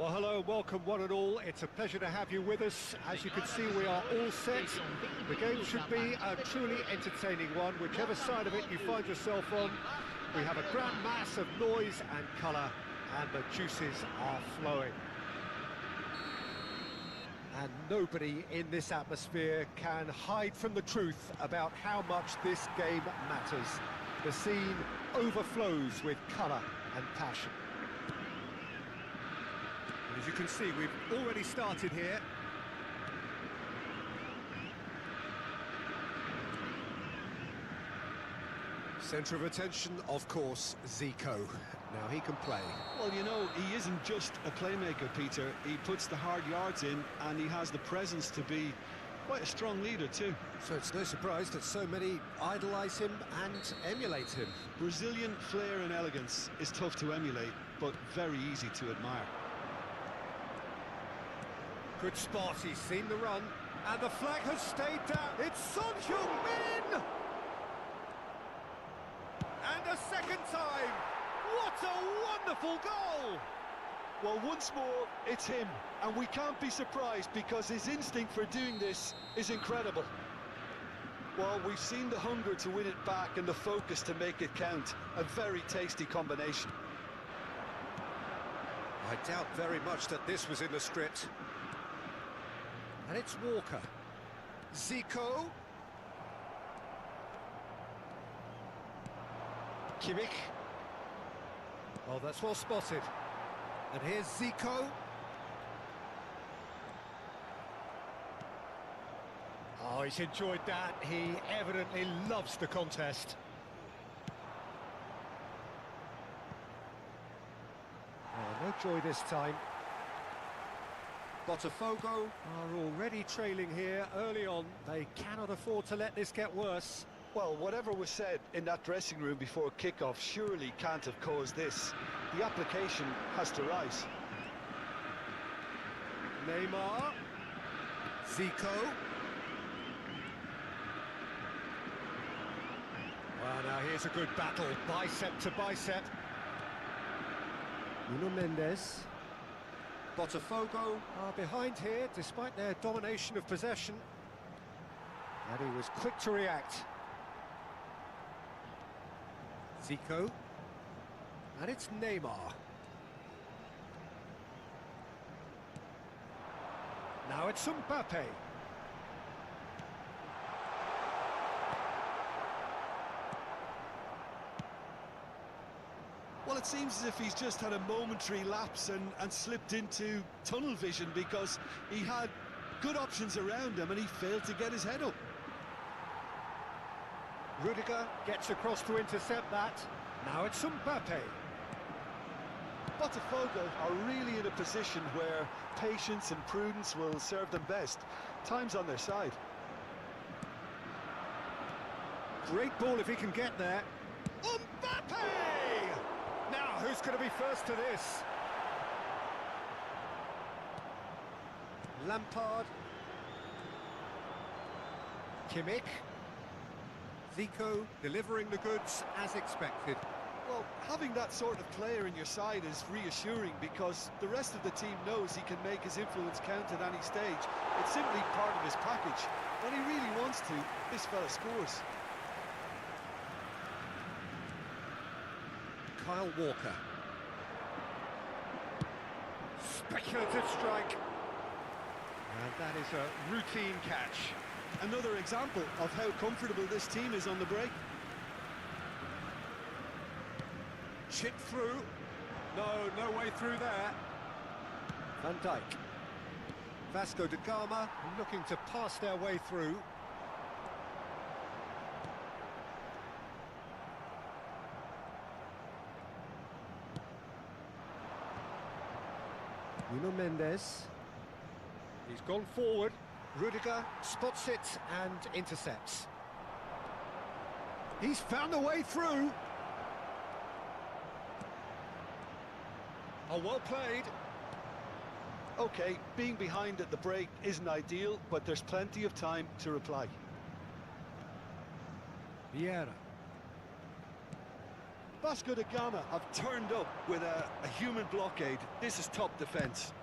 Well, hello, welcome one and all. It's a pleasure to have you with us. As you can see, we are all set. The game should be a truly entertaining one, whichever side of it you find yourself on. We have a grand mass of noise and colour, and the juices are flowing. And nobody in this atmosphere can hide from the truth about how much this game matters. The scene overflows with colour and passion. And as you can see, we've already started here. Centre of attention, of course, Zico. Now he can play. Well, you know, he isn't just a playmaker, Peter. He puts the hard yards in, and he has the presence to be quite a strong leader too. So it's no surprise that so many idolise him and emulate him. Brazilian flair and elegance is tough to emulate, but very easy to admire. Good spot, he's seen the run, and the flag has stayed down. It's Son Heung-min! And a second time! What a wonderful goal! Well, once more, it's him, and we can't be surprised because his instinct for doing this is incredible. Well, we've seen the hunger to win it back and the focus to make it count. A very tasty combination. I doubt very much that this was in the script. And it's Walker. Zico. Kimmich. Oh, that's well spotted. And here's Zico. Oh, he's enjoyed that. He evidently loves the contest. Oh, no joy this time. Botafogo are already trailing here early on. They cannot afford to let this get worse. Well, whatever was said in that dressing room before kickoff surely can't have caused this. The application has to rise. Neymar. Zico. Well, now here's a good battle, bicep to bicep. Nuno Mendes. Botafogo are behind here, despite their domination of possession. And he was quick to react. Zico. And it's Neymar. Now it's Mbappe. Well, it seems as if he's just had a momentary lapse and slipped into tunnel vision because he had good options around him and he failed to get his head up. Rudiger gets across to intercept that. Now it's Mbappe. Botafogo are really in a position where patience and prudence will serve them best. Time's on their side. Great ball if he can get there. Mbappe! Now, who's going to be first to this? Lampard. Kimmich. Zico delivering the goods as expected. Well, having that sort of player in your side is reassuring because the rest of the team knows he can make his influence count at any stage. It's simply part of his package. When he really wants to, this fella scores. Kyle Walker. Speculative strike. And that is a routine catch. Another example of how comfortable this team is on the break. Chip through. No way through there. Van Dijk. Vasco da Gama looking to pass their way through. Nuno Mendes. He's gone forward. Rudiger spots it and intercepts. He's found a way through. Oh, well played. Okay, being behind at the break isn't ideal, but there's plenty of time to reply. Vieira. Vasco da Gama have turned up with a human blockade. This is top defence.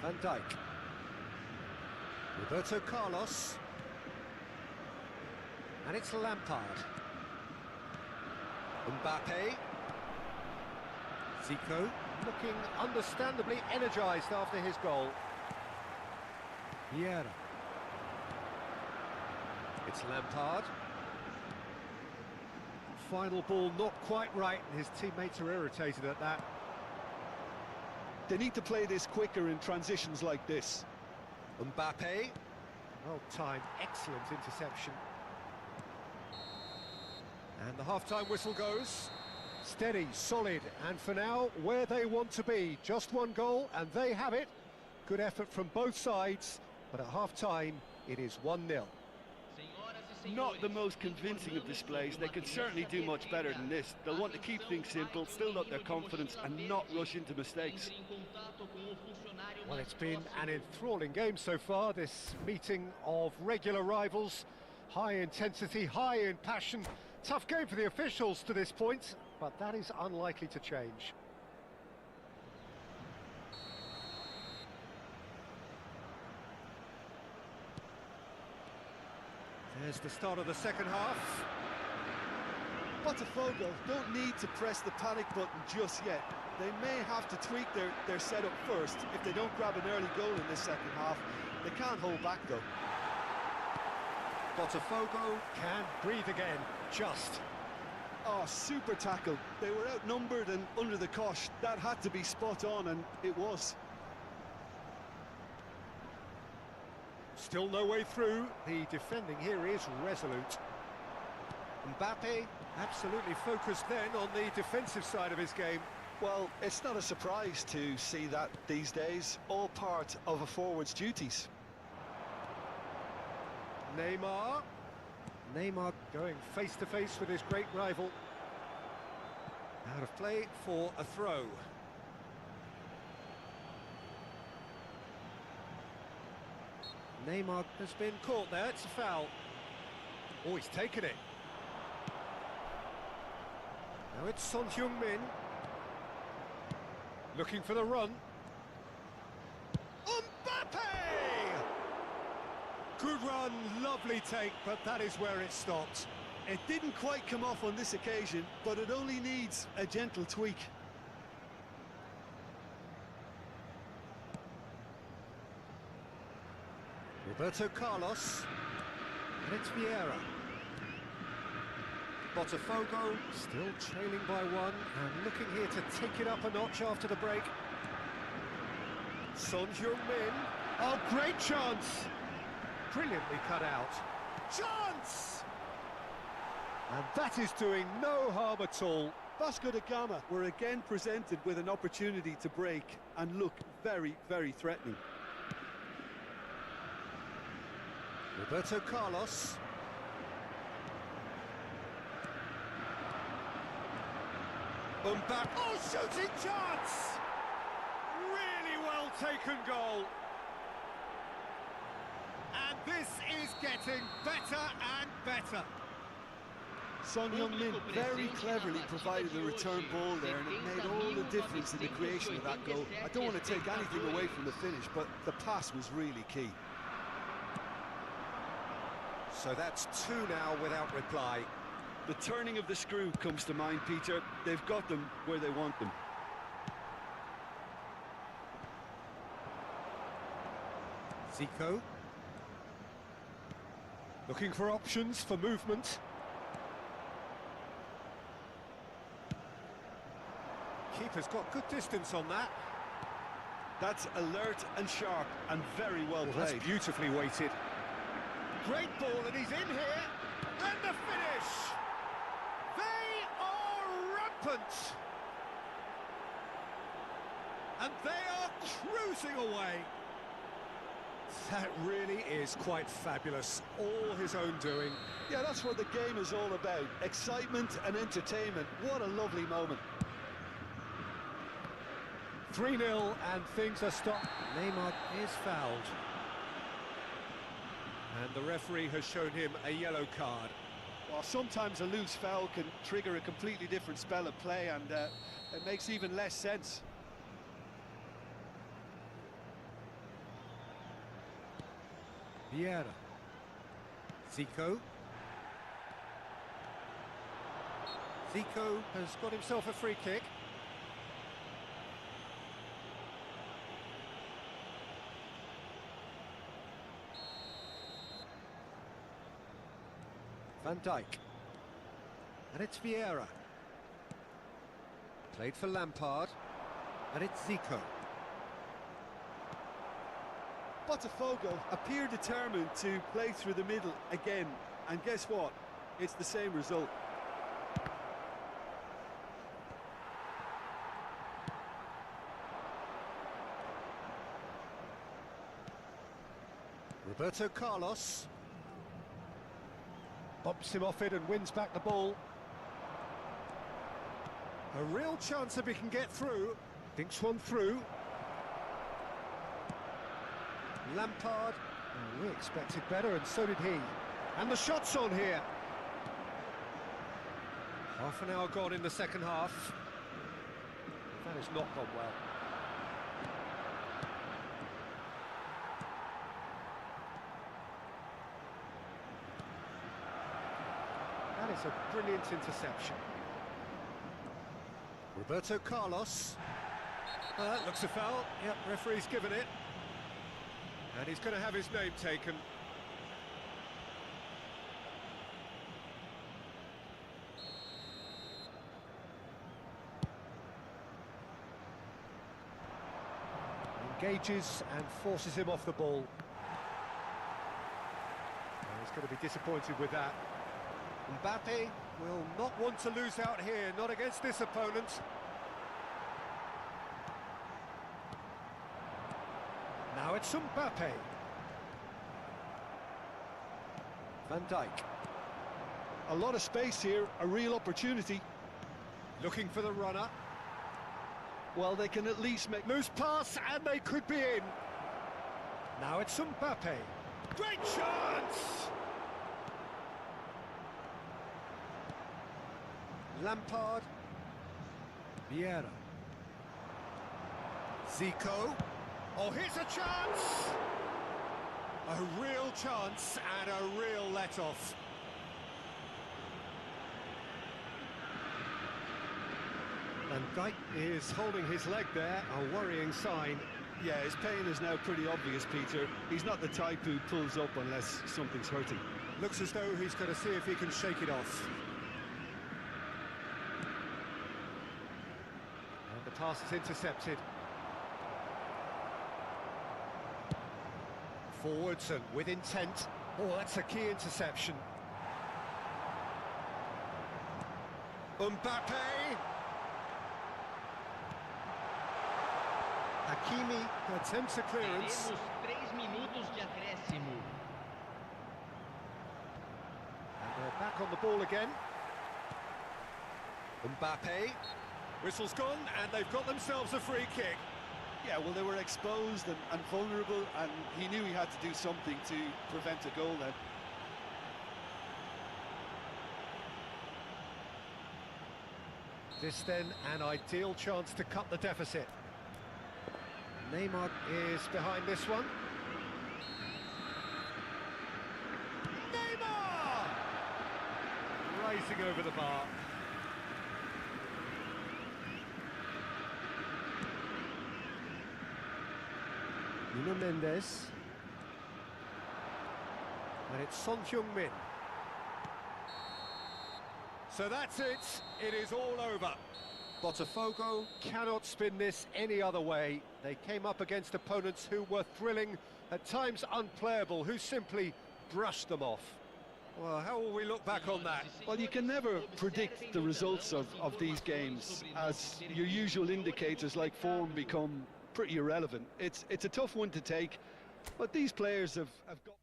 Van Dijk. Roberto Carlos. And it's Lampard. Mbappe. Zico, looking understandably energised after his goal. Vieira. It's Lampard. Final ball not quite right, and his teammates are irritated at that. They need to play this quicker in transitions like this. Mbappe. Well timed, excellent interception. And the half-time whistle goes. Steady, solid, and for now, where they want to be. Just one goal, and they have it. Good effort from both sides, but at half-time, it is 1-0. Not the most convincing of displays. They can certainly do much better than this. They'll want to keep things simple, build up their confidence, and not rush into mistakes. Well, it's been an enthralling game so far, this meeting of regular rivals. High intensity, high in passion. Tough game for the officials to this point, but that is unlikely to change. There's the start of the second half. Botafogo don't need to press the panic button just yet. They may have to tweak their setup first. If they don't grab an early goal in this second half, they can't hold back though. Botafogo can breathe again, just. Oh, super tackle. They were outnumbered and under the cosh. That had to be spot on, and it was. Still no way through. The defending here is resolute. Mbappe absolutely focused then on the defensive side of his game. Well, it's not a surprise to see that these days. All part of a forward's duties. Neymar. Neymar going face-to-face with his great rival. Out of play for a throw. Neymar has been caught there, it's a foul. Oh, he's taken it. Now it's Son Heung-min. Looking for the run. Mbappe! Good run, lovely take, but that is where it stopped. It didn't quite come off on this occasion, but it only needs a gentle tweak. Roberto Carlos. And it's Vieira. Botafogo still trailing by one and looking here to take it up a notch after the break. Son Heung-min. Oh, great chance! Brilliantly cut out. Chance! And that is doing no harm at all. Vasco da Gama were again presented with an opportunity to break and look very, very threatening. Roberto Carlos. Mbappe. Oh, shooting chance! Really well taken goal. And this is getting better and better. Son Heung-min very cleverly provided the return ball there, and it made all the difference in the creation of that goal. I don't want to take anything away from the finish, but the pass was really key. So that's two now without reply. The turning of the screw comes to mind, Peter. They've got them where they want them. Zico. Looking for options for movement. Keeper's got good distance on that. That's alert and sharp and very well played. That's beautifully weighted. Great ball, and he's in here. And the finish! They are rampant! And they are cruising away. That really is quite fabulous. All his own doing. Yeah, that's what the game is all about. Excitement and entertainment. What a lovely moment. 3-0 and things are stopped. Neymar is fouled. And the referee has shown him a yellow card. Well, sometimes a loose foul can trigger a completely different spell of play, and it makes even less sense. Vieira. Zico. Zico has got himself a free kick. Van Dijk. And it's Vieira. Played for Lampard. And it's Zico. Botafogo appear determined to play through the middle again, and guess what? It's the same result. Roberto Carlos bumps him off it and wins back the ball. A real chance if he can get through. Thinks one through. Lampard. Oh, we expected better, and so did he. And the shot's on here. Half an hour gone in the second half. That has not gone well. That is a brilliant interception. Roberto Carlos. That looks a foul. Yep, referee's given it. And he's going to have his name taken. Engages and forces him off the ball. He's going to be disappointed with that. Mbappe will not want to lose out here, not against this opponent. Now it's Mbappe. Van Dijk. A lot of space here, a real opportunity. Looking for the runner. Well, they can at least make... Loose pass, and they could be in. Now it's Mbappe. Great chance! Lampard. Vieira. Zico. Oh, here's a chance! A real chance and a real let-off. Van Dijk is holding his leg there, a worrying sign. Yeah, his pain is now pretty obvious, Peter. He's not the type who pulls up unless something's hurting. Looks as though he's going to see if he can shake it off. And the pass is intercepted. Forwards and with intent. Oh, that's a key interception. Mbappe. Hakimi attempts a clearance. And they're back on the ball again. Mbappe. Whistle's gone, and they've got themselves a free kick. Yeah, well, they were exposed and vulnerable, and he knew he had to do something to prevent a goal then. This then an ideal chance to cut the deficit. Neymar is behind this one. Neymar! Rising over the bar. Nuno Mendes. And it's Son Heung-min. So that's it. It is all over. Botafogo cannot spin this any other way. They came up against opponents who were thrilling, at times unplayable, who simply brushed them off. Well, how will we look back on that? Well, you can never predict the results of these games, as your usual indicators like form become pretty irrelevant. It's a tough one to take, but these players have got...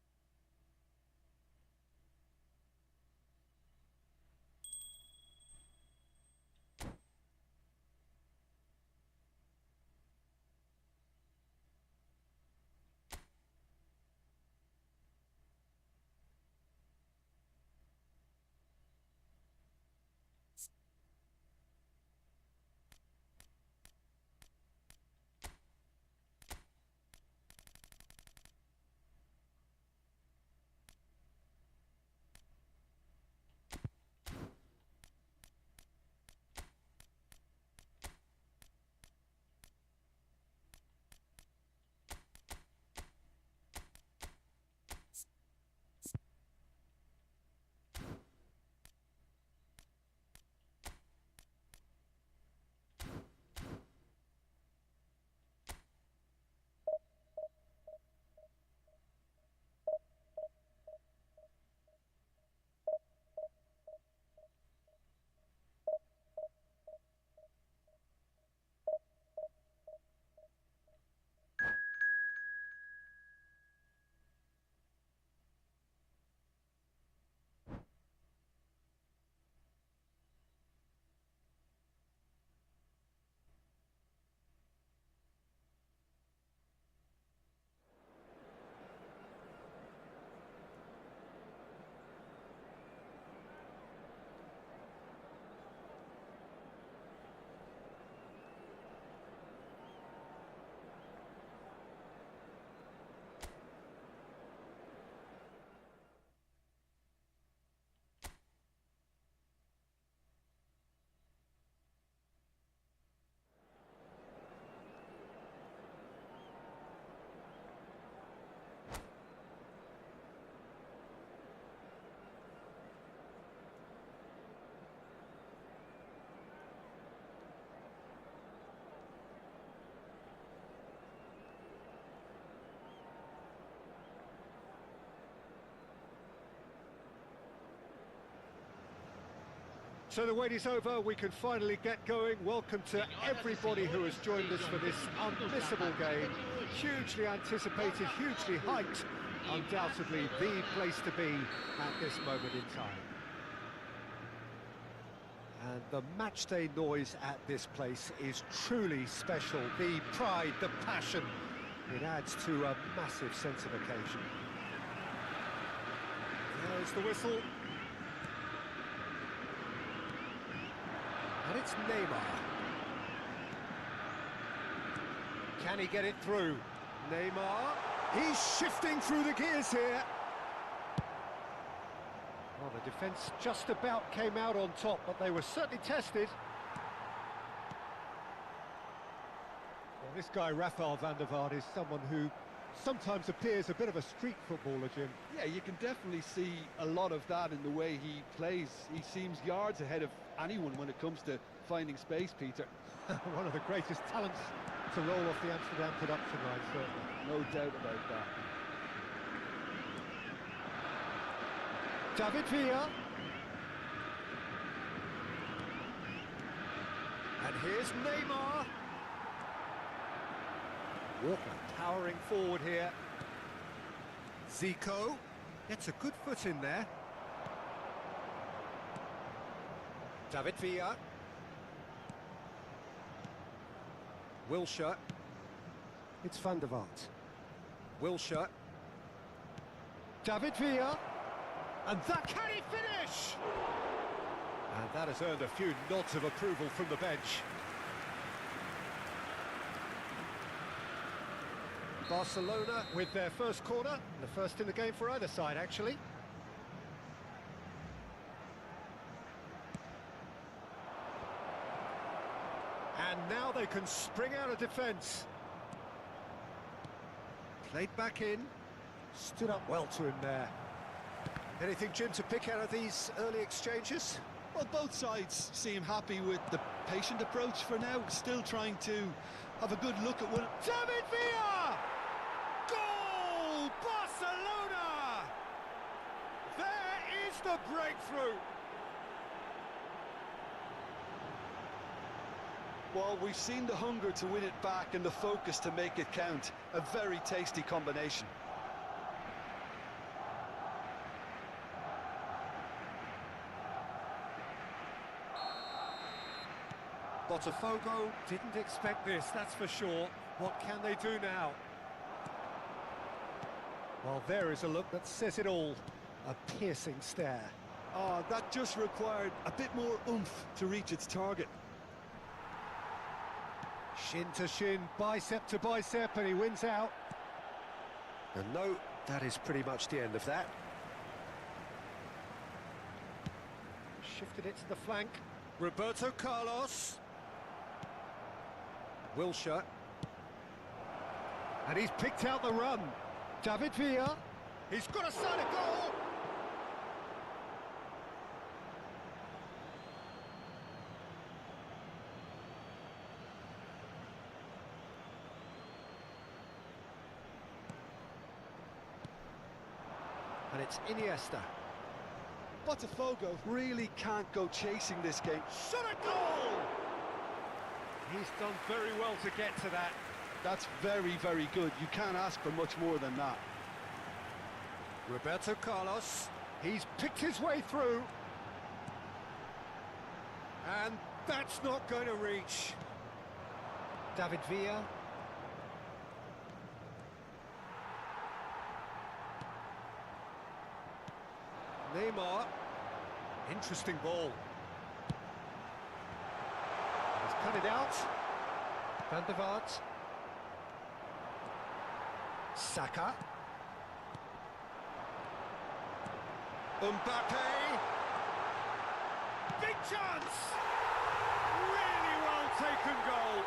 So the wait is over, we can finally get going. Welcome to everybody who has joined us for this unmissable game. Hugely anticipated, hugely hyped. Undoubtedly the place to be at this moment in time. And the matchday noise at this place is truly special. The pride, the passion, it adds to a massive sense of occasion. There's the whistle. And it's Neymar. Can he get it through? Neymar, he's shifting through the gears here. Well, the defence just about came out on top, but they were certainly tested. Well, this guy, Rafael van der Vaart, is someone who sometimes appears a bit of a street footballer, Jim. Yeah, you can definitely see a lot of that in the way he plays. He seems yards ahead of anyone when it comes to finding space, Peter. One of the greatest talents to roll off the Amsterdam production line, certainly. No doubt about that. David Villa. And here's Neymar. Walker towering forward here. Zico gets a good foot in there. David Villa. Wilshere. It's Van der Vaart. Wilshere. David Villa. And that, can he finish? And that has earned a few nods of approval from the bench. Barcelona with their first corner, the first in the game for either side, actually. And now they can spring out of defence. Played back in, stood up well to him there. Anything, Jim, to pick out of these early exchanges? Well, both sides seem happy with the patient approach for now, still trying to have a good look at one. David Villa! Goal! Barcelona! There is the breakthrough! Well, we've seen the hunger to win it back and the focus to make it count. A very tasty combination. Botafogo didn't expect this, that's for sure. What can they do now? Well, there is a look that says it all. A piercing stare. Oh, that just required a bit more oomph to reach its target. Shin to shin, bicep to bicep, and he wins out. And no, that is pretty much the end of that. Shifted it to the flank. Roberto Carlos. Wilshere. And he's picked out the run. David Villa. He's got a side of goal. And it's Iniesta. Botafogo really can't go chasing this game. Shot a goal! He's done very well to get to that. That's very, very good. You can't ask for much more than that. Roberto Carlos, he's picked his way through. And that's not going to reach. David Villa. Neymar. Interesting ball. He's cut it out. Van der Vaart. Saka. Mbappe. Big chance! Really well taken goal.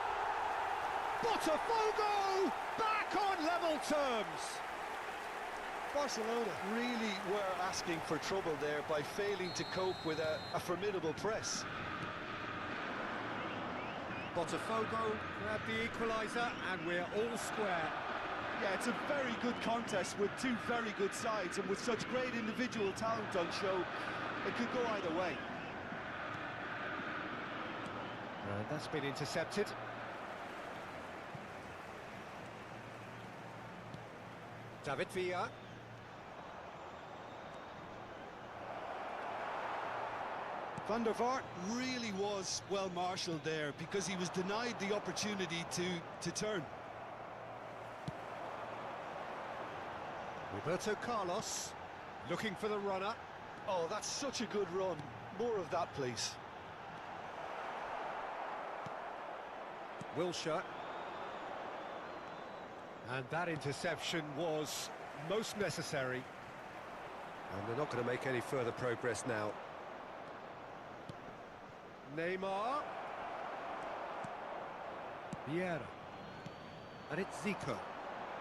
Botafogo back on level terms. Barcelona really were asking for trouble there by failing to cope with a formidable press. Botafogo grabbed the equaliser and we're all square. Yeah, it's a very good contest with two very good sides, and with such great individual talent on show, it could go either way. And that's been intercepted. David Villa. Van der Vaart really was well marshalled there because he was denied the opportunity to turn. Roberto Carlos looking for the runner. Oh, that's such a good run. More of that, please. Wilshere. And that interception was most necessary. And they're not going to make any further progress now. Neymar. Vieira. And it's Zico.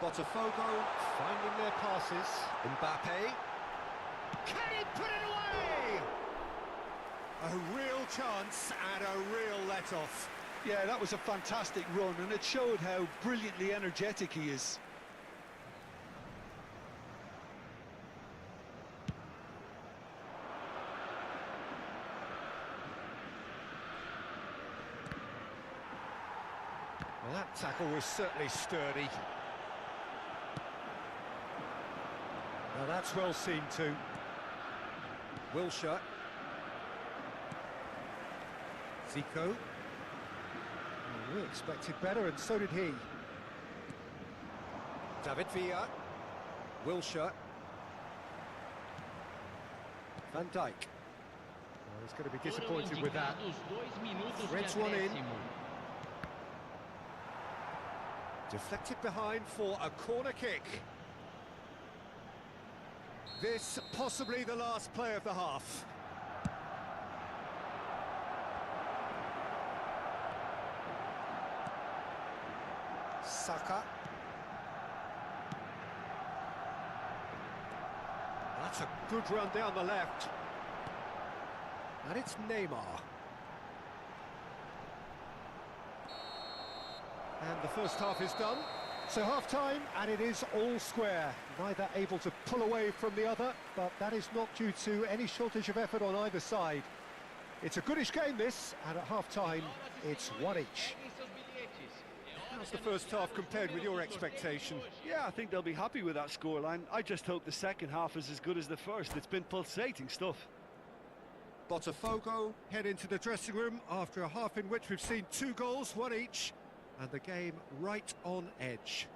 Botafogo finding their passes. Mbappe. Can he put it away? A real chance and a real let-off. Yeah, that was a fantastic run, and it showed how brilliantly energetic he is. Well, that tackle was certainly sturdy. Now that's well seen too. Wilshere. Zico. We expected better, and so did he. David Villa. Wilshere. Van Dijk. Well, he's going to be disappointed with that. Threads one in. Deflected behind for a corner kick. This possibly the last play of the half. Saka. That's a good run down the left. And it's Neymar. And the first half is done. So half-time, and it is all square. Neither able to pull away from the other, but that is not due to any shortage of effort on either side. It's a goodish game, this, and at half-time, it's one each. How's the first half compared with your expectation? Yeah, I think they'll be happy with that scoreline. I just hope the second half is as good as the first. It's been pulsating stuff. Botafogo head into the dressing room after a half in which we've seen 2 goals, one each, and the game right on edge.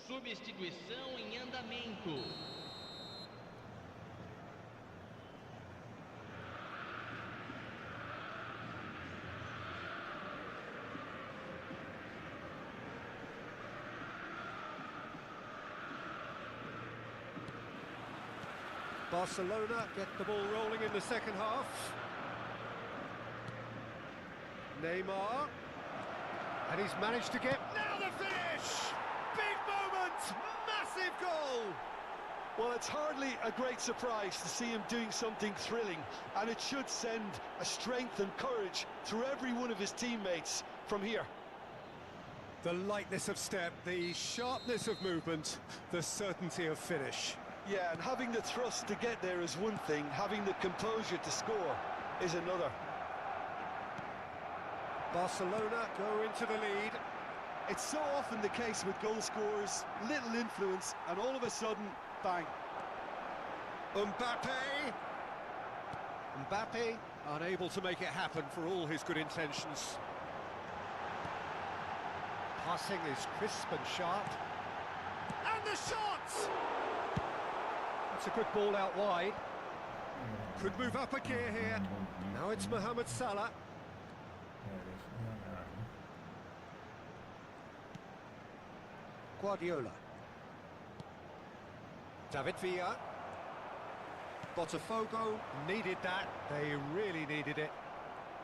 Substituição em andamento. Barcelona get the ball rolling in the second half. Neymar. And he's managed to get... Now the finish! Big moment! Massive goal! Well, it's hardly a great surprise to see him doing something thrilling, and it should send a strength and courage through every one of his teammates from here. The lightness of step, the sharpness of movement, the certainty of finish. Yeah, and having the thrust to get there is one thing, having the composure to score is another. Barcelona go into the lead. It's so often the case with goal scorers, little influence, and all of a sudden, bang. Mbappe. Mbappe unable to make it happen for all his good intentions. Passing is crisp and sharp. And the shot! That's a good ball out wide. Could move up a gear here. Now it's Mohamed Salah. Guardiola. David Villa. Botafogo needed that. They really needed it.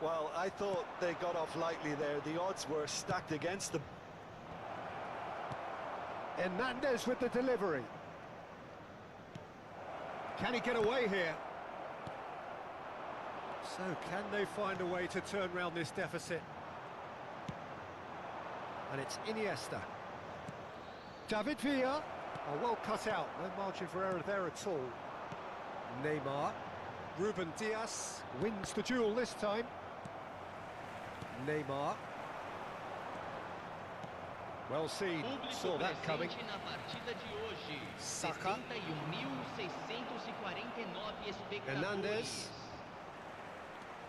Well, I thought they got off lightly there. The odds were stacked against them. Hernandez with the delivery. Can he get away here? So can they find a way to turn around this deficit? And it's Iniesta. David Villa. Oh, well cut out. No margin for error there at all. Neymar. Ruben Dias wins the duel this time. Neymar. Well seen, saw that coming. Na partida de hoje, Saka. 71.649 espectadores. Hernandez.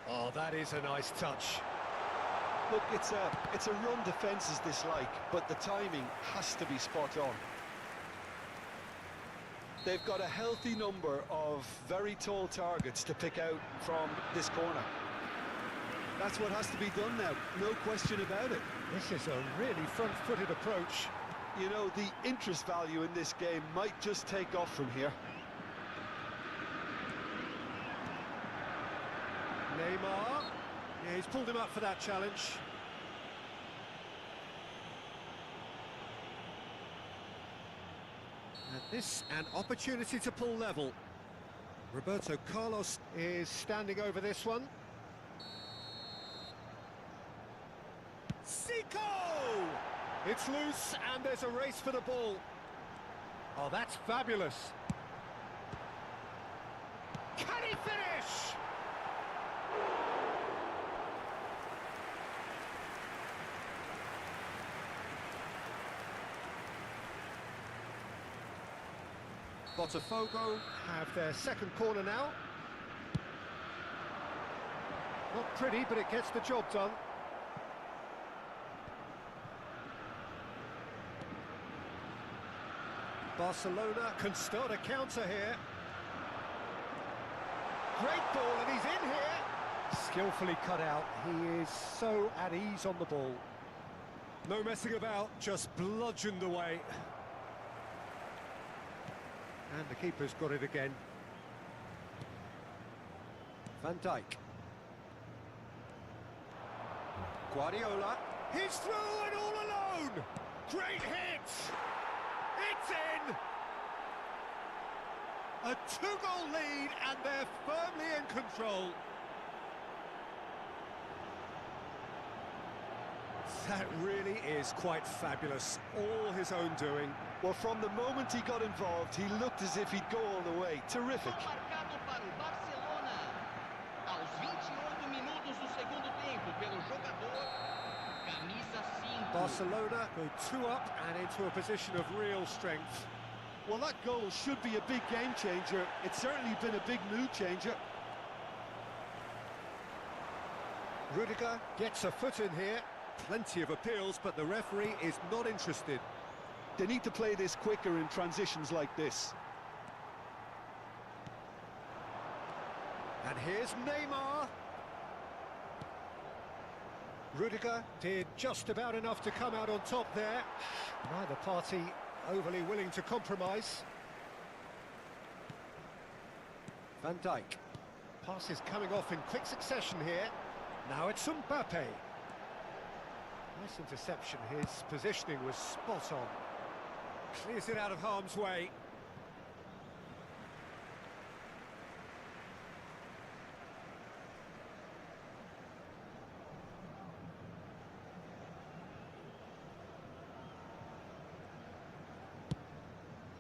Oh, that is a nice touch. Look, it's a run defence's dislike, but the timing has to be spot on. They've got a healthy number of very tall targets to pick out from this corner. That's what has to be done now, no question about it. This is a really front-footed approach. You know, the interest value in this game might just take off from here. Neymar. Yeah, he's pulled him up for that challenge. And this, an opportunity to pull level. Roberto Carlos is standing over this one. Zico! It's loose, and there's a race for the ball. Oh, that's fabulous. Can he finish? Botafogo have their second corner now. Not pretty, but it gets the job done. Barcelona can start a counter here. Great ball, and he's in here. Skillfully cut out. He is so at ease on the ball. No messing about, just bludgeoned away. And the keeper's got it again. Van Dijk. Guardiola. He's through and all alone. Great hit. It's in. A two-goal lead, and they're firmly in control. That really is quite fabulous. All his own doing. Well, from the moment he got involved, he looked as if he'd go all the way. Terrific. Marcado para o Barcelona. Aos 28 minutos do segundo tempo pelo jogador camisa 5. Barcelona go 2 up and into a position of real strength. Well, that goal should be a big game changer. It's certainly been a big mood changer. Rudiger gets a foot in here. Plenty of appeals, but the referee is not interested. They need to play this quicker in transitions like this. And here's Neymar. Rudiger did just about enough to come out on top there. Neither party overly willing to compromise. Van Dijk. Passes coming off in quick succession here. Now it's Mbappe. Nice interception. His positioning was spot on. Clears it out of harm's way.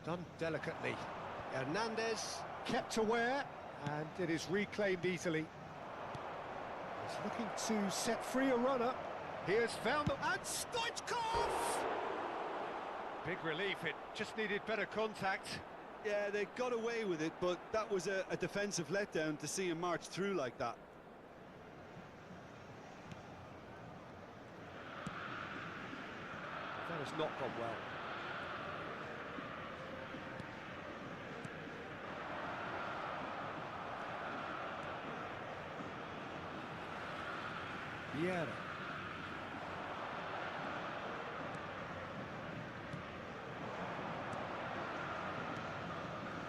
Done delicately. Hernandez kept aware, and it is reclaimed easily. He's looking to set free a runner. He has found them, and Stoichkov! Big relief, it just needed better contact. Yeah, they got away with it, but that was a defensive letdown to see him march through like that. That has not gone well. Vieira.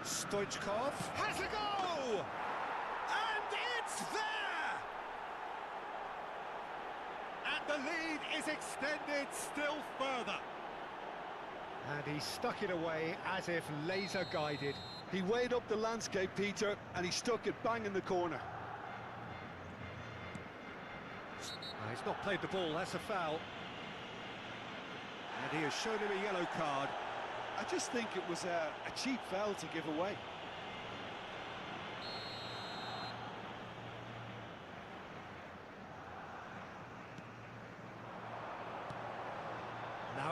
Stoichkov has a go! And it's there! And the lead is extended still further. And he stuck it away as if laser guided. He weighed up the landscape, Peter, and he stuck it bang in the corner. He's not played the ball, that's a foul. And he has shown him a yellow card. I just think it was a cheap foul to give away.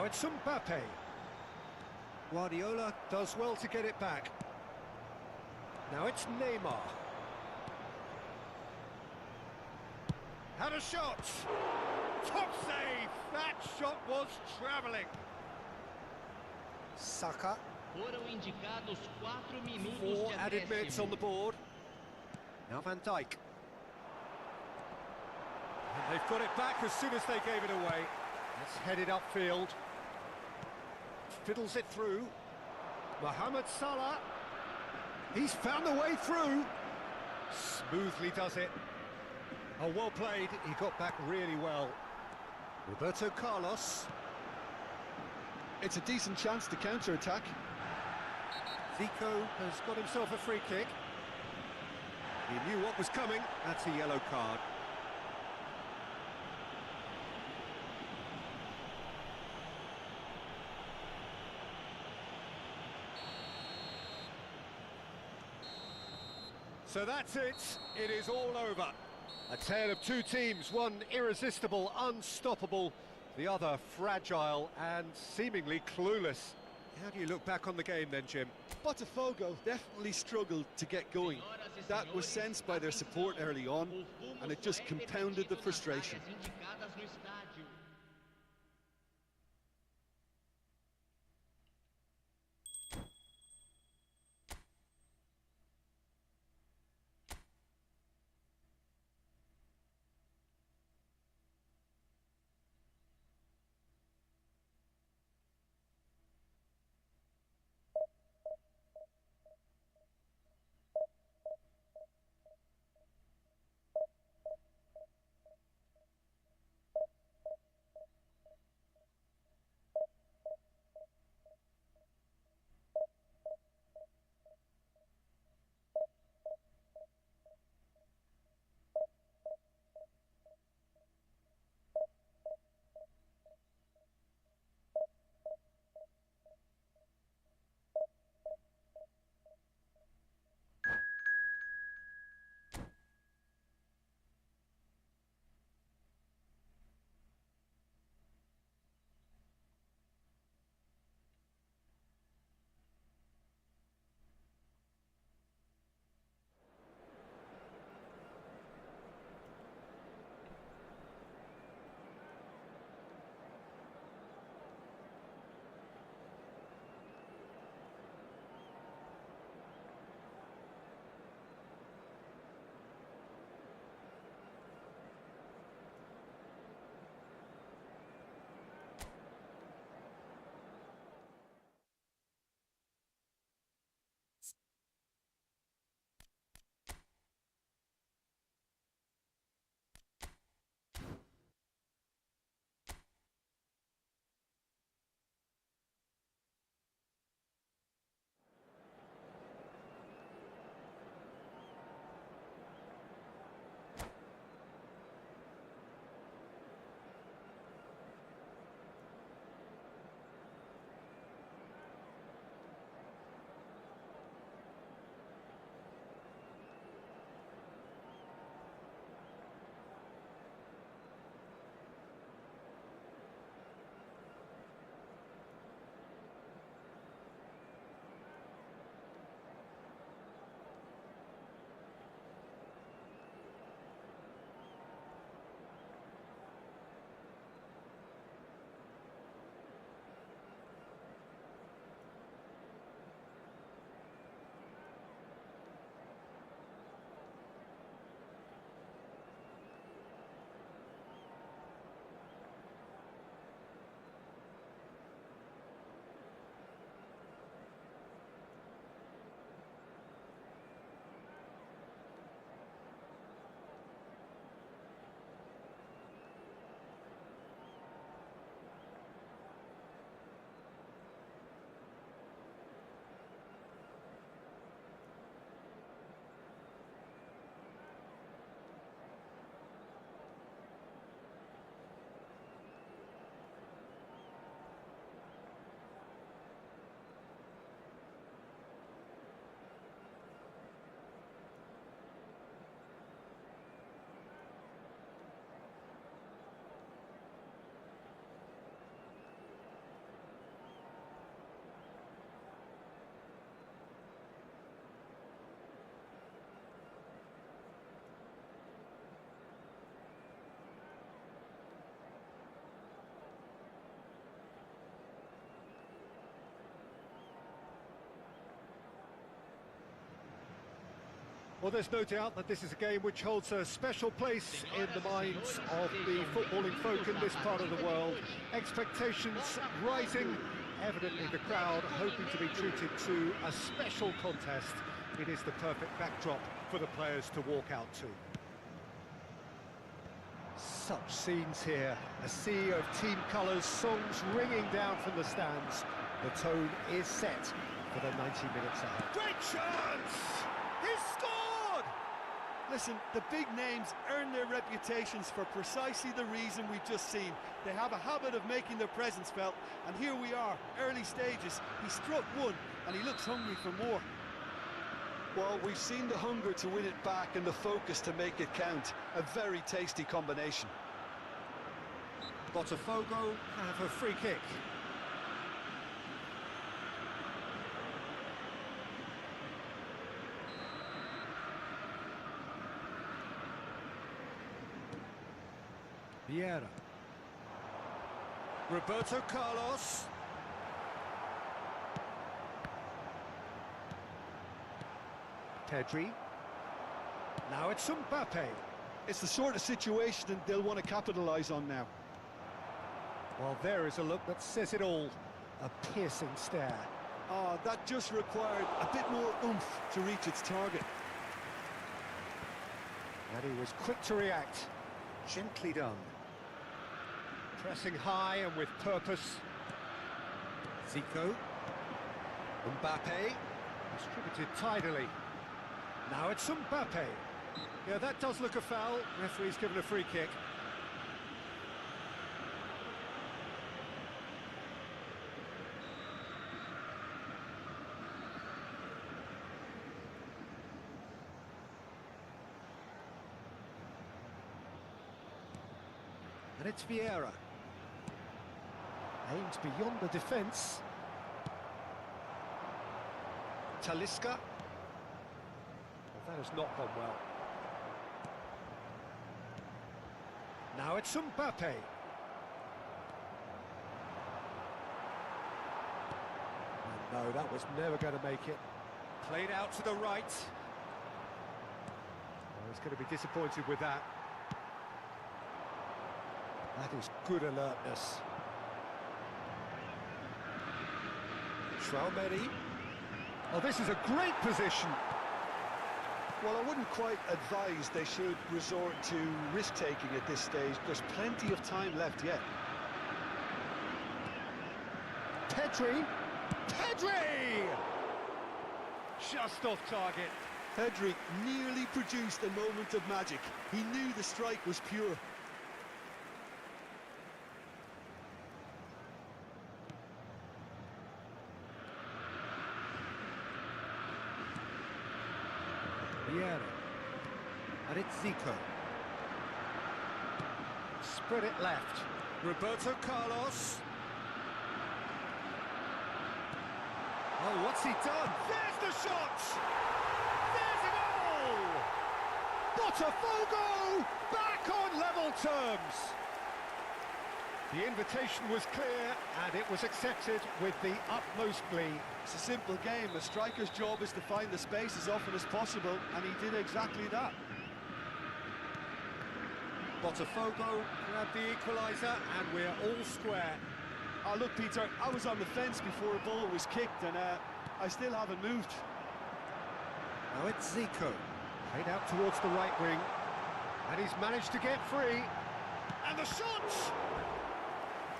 it's Mbappe. Guardiola does well to get it back. Now it's Neymar. Had a shot! Top save! That shot was travelling. Saka. Foram indicados 4 minutos 4 de added minutes on the acréscimo. board. Now Van Dijk. And they've got it back as soon as they gave it away. It's headed upfield. Fiddles it through. Mohamed Salah. He's found the way through. Smoothly does it. Oh, well played. He got back really well. Roberto Carlos. It's a decent chance to counter-attack. Zico has got himself a free kick. He knew what was coming. That's a yellow card. So that's it. It is all over. A tale of two teams, one irresistible, unstoppable, the other fragile and seemingly clueless. How do you look back on the game then, Jim? Botafogo definitely struggled to get going. That was sensed by their support early on, and it just compounded the frustration. Indicadas no estádio. Well, there's no doubt that this is a game which holds a special place in the minds of the footballing folk in this part of the world. Expectations rising, evidently the crowd hoping to be treated to a special contest. It is the perfect backdrop for the players to walk out to. Such scenes here, a sea of team colours, songs ringing down from the stands. The tone is set for the 90 minutes ahead. Great chance! He's scored! Listen, the big names earn their reputations for precisely the reason we've just seen. They have a habit of making their presence felt, and here we are, early stages. He struck one, and he looks hungry for more. Well, we've seen the hunger to win it back and the focus to make it count. A very tasty combination. Botafogo have a free kick. Vieira. Roberto Carlos. Pedri. Now it's Mbappe. It's the sort of situation that they'll want to capitalise on now. Well, there is a look that says it all. A piercing stare. Ah, that just required a bit more oomph to reach its target. And he was quick to react. Gently done. Pressing high and with purpose. Zico. Mbappe. Distributed tidily. Now it's Mbappe. Yeah, that does look a foul. Referee's given a free kick. And it's Vieira. Aims beyond the defence. Talisca. Well, that has not gone well. Now it's Mbappe. Oh, no, that was never going to make it. Played out to the right. Oh, he's going to be disappointed with that. That is good alertness. Traumeri. Oh, this is a great position. Well, I wouldn't quite advise they should resort to risk-taking at this stage. There's plenty of time left yet. Pedri. Pedri! Just off target. Pedri nearly produced a moment of magic. He knew the strike was pure. Vieira. And it's Zico. Spread it left. Roberto Carlos. Oh, what's he done? There's the shot! There's it all! Botafogo back on level terms! The invitation was clear and it was accepted with the utmost glee. It's a simple game. A striker's job is to find the space as often as possible, and he did exactly that. Botafogo grabbed the equaliser and we're all square. Oh, look, Peter, I was on the fence before a ball was kicked, and I still haven't moved. Now it's Zico. Played out towards the right wing. And he's managed to get free. And the shot!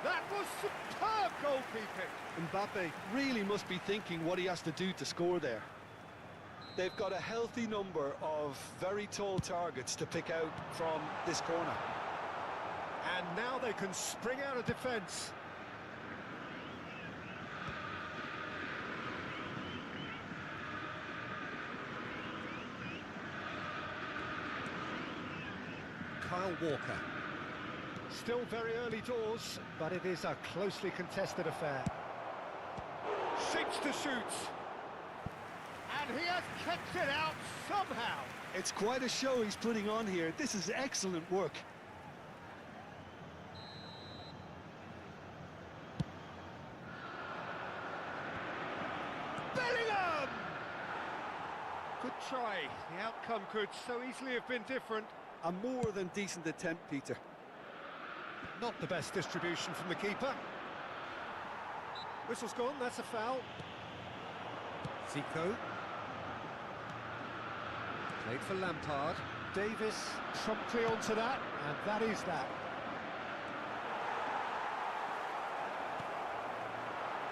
That was superb goalkeeping. Mbappe really must be thinking what he has to do to score there. They've got a healthy number of very tall targets to pick out from this corner. And now they can spring out of defence. Kyle Walker. Still very early doors, but it is a closely contested affair. Shapes to shoot. And he has kept it out somehow. It's quite a show he's putting on here. This is excellent work. Bellingham! Good try. The outcome could so easily have been different. A more than decent attempt, Peter. Not the best distribution from the keeper. Whistle's gone, that's a foul. Zico. Played for Lampard. Davis promptly onto that, and that is that.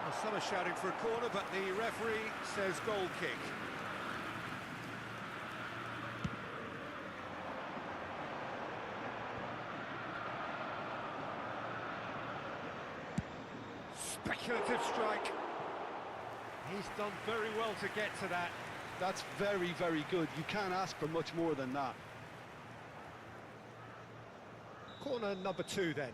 Well, some are shouting for a corner, but the referee says goal kick. Speculative strike. He's done very well to get to that. That's very, very good. You can't ask for much more than that. Corner number 2 then.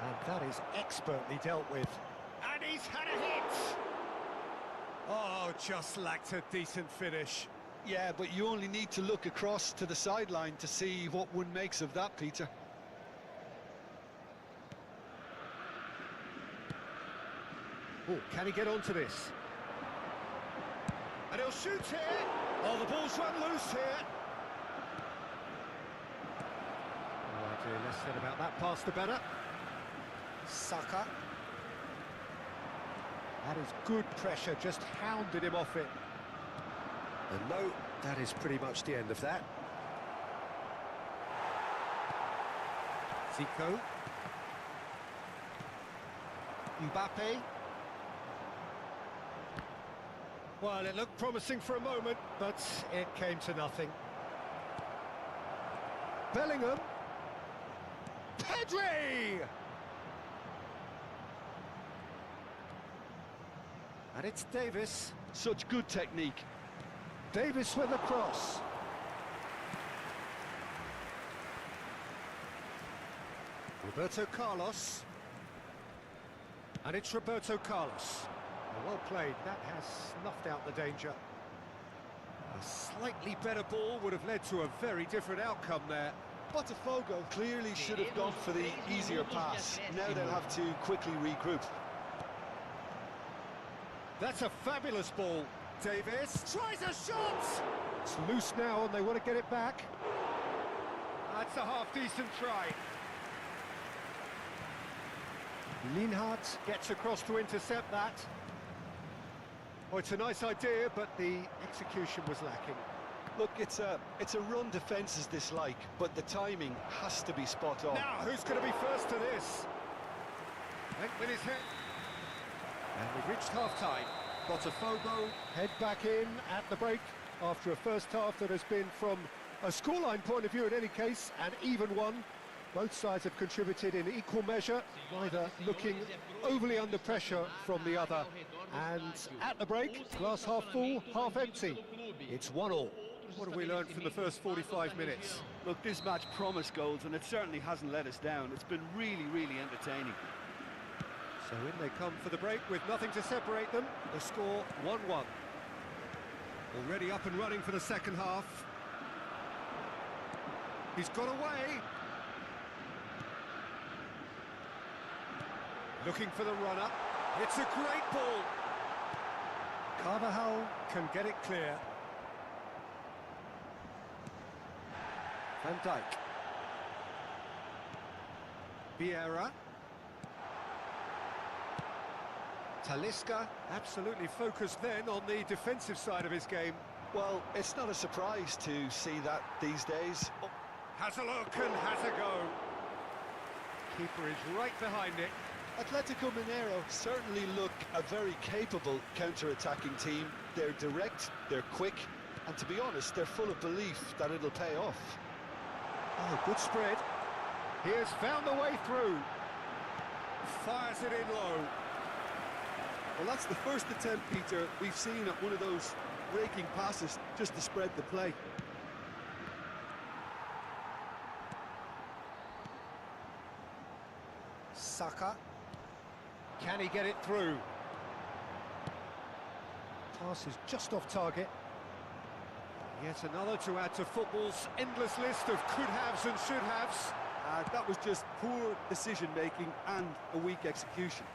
And that is expertly dealt with. And he's had a hit! Oh, just lacked a decent finish. Yeah, but you only need to look across to the sideline to see what one makes of that, Peter. Oh, can he get onto this? And he'll shoot here! Oh, the ball's run loose here! No idea less said about that pass, the better. Saka. That is good pressure, just hounded him off it. And no, that is pretty much the end of that. Zico. Mbappe. Well, it looked promising for a moment, but it came to nothing. Bellingham. Pedri! And it's Davis. Such good technique. Davis with a cross. Roberto Carlos. And it's Roberto Carlos. Well played, that has snuffed out the danger. A slightly better ball would have led to a very different outcome there. Botafogo clearly should have gone for the easier pass. Now they'll have to quickly regroup. That's a fabulous ball. Davis tries a shot! It's loose now and they want to get it back. That's a half-decent try. Lienhart gets across to intercept that. Oh, it's a nice idea, but the execution was lacking. Look, it's a run defence is dislike, but the timing has to be spot on. Now, who's going to be first to this? Went with his head. And we've reached half-time. Botafogo head back in at the break after a first half that has been, from a scoreline point of view in any case, an even one. Both sides have contributed in equal measure, neither looking overly under pressure from the other. And at the break, glass half full, half empty. It's 1-1. What have we learned from the first 45 minutes? Look, this match promised goals, and it certainly hasn't let us down. It's been really, really entertaining. So in they come for the break with nothing to separate them. The score 1-1. Already up and running for the second half. He's got away. Looking for the run-up. It's a great ball. Carvajal can get it clear. Van Dijk. Vieira. Talisca, absolutely focused then on the defensive side of his game. Well, it's not a surprise to see that these days. Oh, has a look and has a go. Keeper is right behind it. Atletico Mineiro certainly look a very capable counter-attacking team. They're direct, they're quick, and to be honest, they're full of belief that it'll pay off. Oh, good spread. He has found the way through. Fires it in low. Well, that's the first attempt, Peter, we've seen at one of those breaking passes just to spread the play. Saka. Can he get it through? Pass is just off target. Yet another to add to football's endless list of could-haves and should-haves. That was just poor decision-making and a weak execution.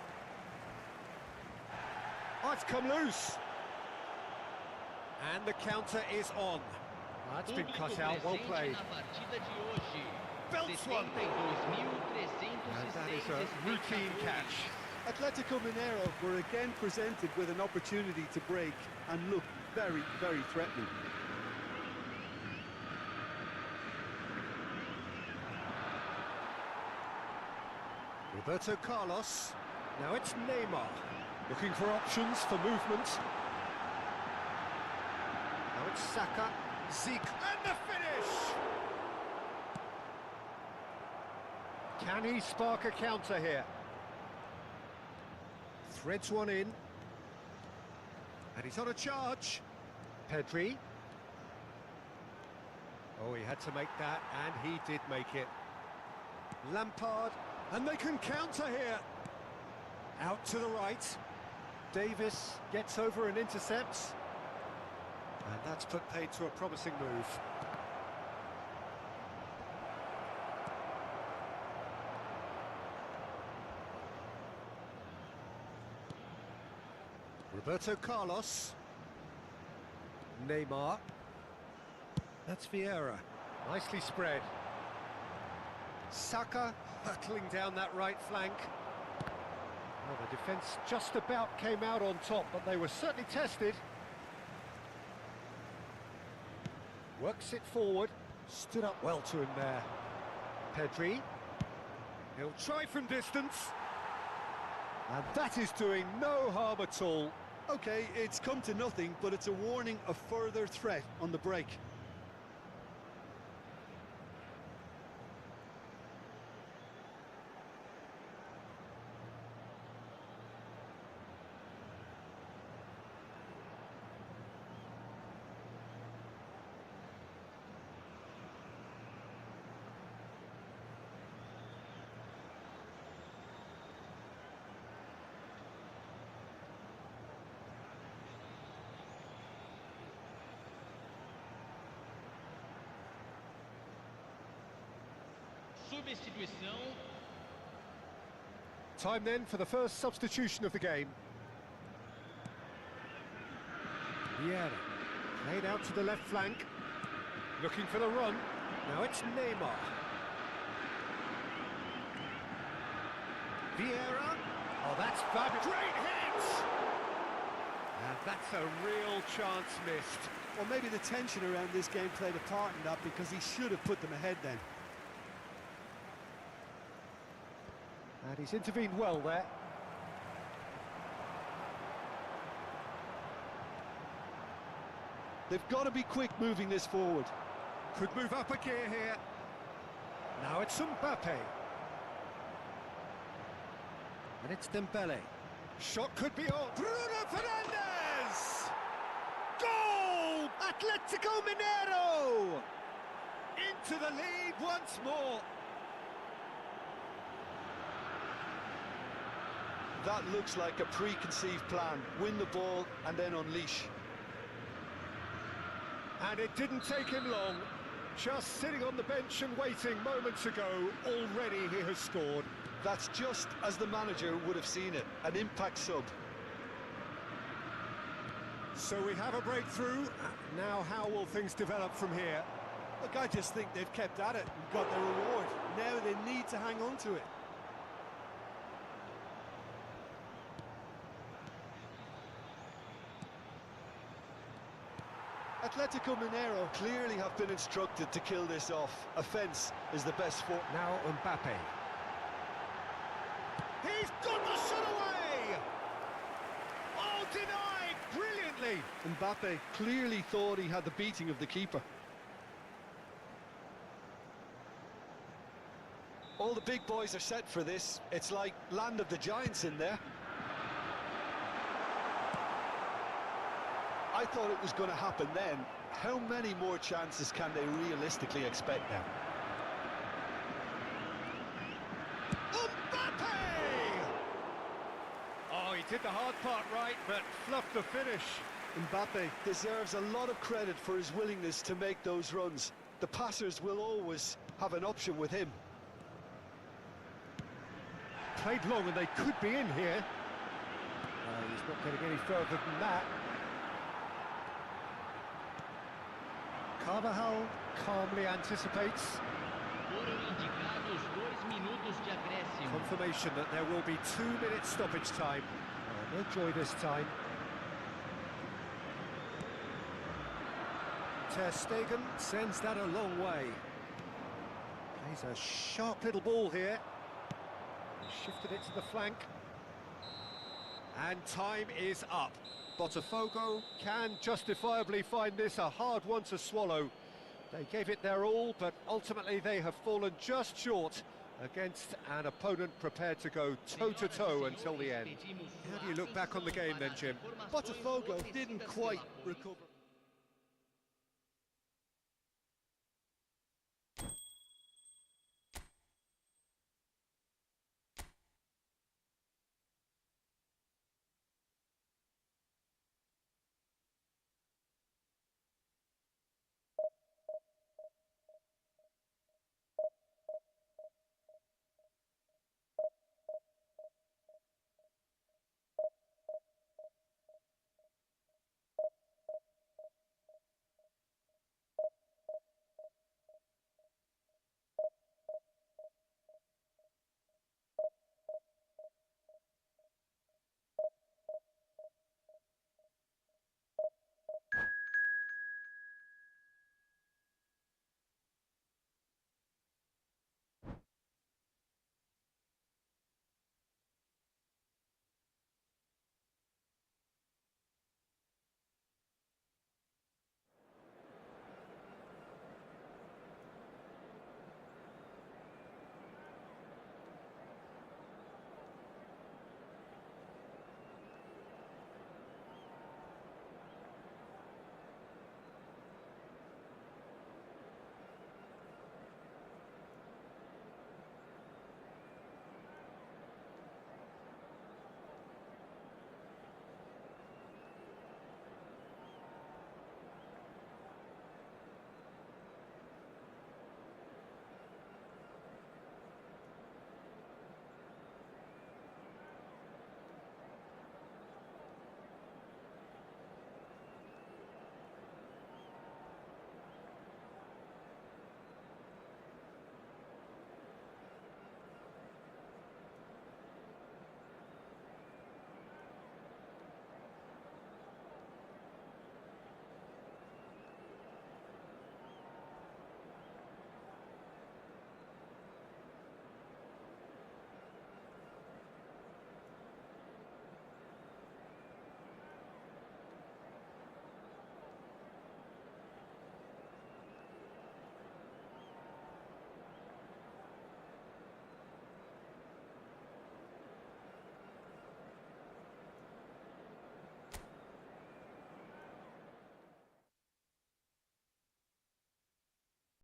Oh, it's come loose. And the counter is on. That's been cut out, well played. Belts one. And that is a routine catch. Atletico Mineiro were again presented with an opportunity to break and look very, very threatening. Roberto Carlos. Now it's Neymar. Looking for options for movement. Now it's Saka. Zeke. And the finish! Can he spark a counter here? Threads one in. And he's on a charge. Pedri. Oh, he had to make that, and he did make it. Lampard. And they can counter here. Out to the right. Davis gets over and intercepts. And that's put paid to a promising move. Roberto Carlos. Neymar. That's Vieira. Nicely spread. Saka hurtling down that right flank. Well, the defence just about came out on top, but they were certainly tested. Works it forward. Stood up well to him there. Pedri. He'll try from distance. And that is doing no harm at all. Okay, it's come to nothing, but it's a warning of further threat on the break. Substituição. Time then for the first substitution of the game. Vieira, laid out to the left flank, looking for the run. Now it's Neymar. Vieira. Oh, that's fabulous. Great hit! And that's a real chance missed. Or maybe the tension around this game played a part in that, because he should have put them ahead then. And he's intervened well there. They've got to be quick moving this forward. Could move up a gear here. Now it's Mbappe. And it's Dembele. Shot could be on. Bruno Fernandes! Goal! Atletico Mineiro! Into the lead once more. That looks like a preconceived plan. Win the ball and then unleash. And it didn't take him long. Just sitting on the bench and waiting moments ago, already he has scored. That's just as the manager would have seen it, an impact sub. So we have a breakthrough. Now how will things develop from here? Look, I just think they've kept at it and got their reward. Now they need to hang on to it. Atletico Mineiro clearly have been instructed to kill this off. Offence is the best form. Now Mbappe. He's got the shot away! Oh, denied brilliantly! Mbappe clearly thought he had the beating of the keeper. All the big boys are set for this. It's like land of the giants in there. I thought it was going to happen then. How many more chances can they realistically expect now? Mbappe! Oh, he did the hard part right, but fluffed the finish. Mbappe deserves a lot of credit for his willingness to make those runs. The passers will always have an option with him. Played long and they could be in here. he's not getting any further than that. Carvajal calmly anticipates. Foram indicados 2 minutos de acréscimo. Confirmation that there will be 2 minutes stoppage time. No joy this time. Ter Stegen sends that a long way. Plays a sharp little ball here. He shifted it to the flank. And time is up. Botafogo can justifiably find this a hard one to swallow. They gave it their all, but ultimately they have fallen just short against an opponent prepared to go toe-to-toe until the end. How do you look back on the game then, Jim? Botafogo didn't quite recover.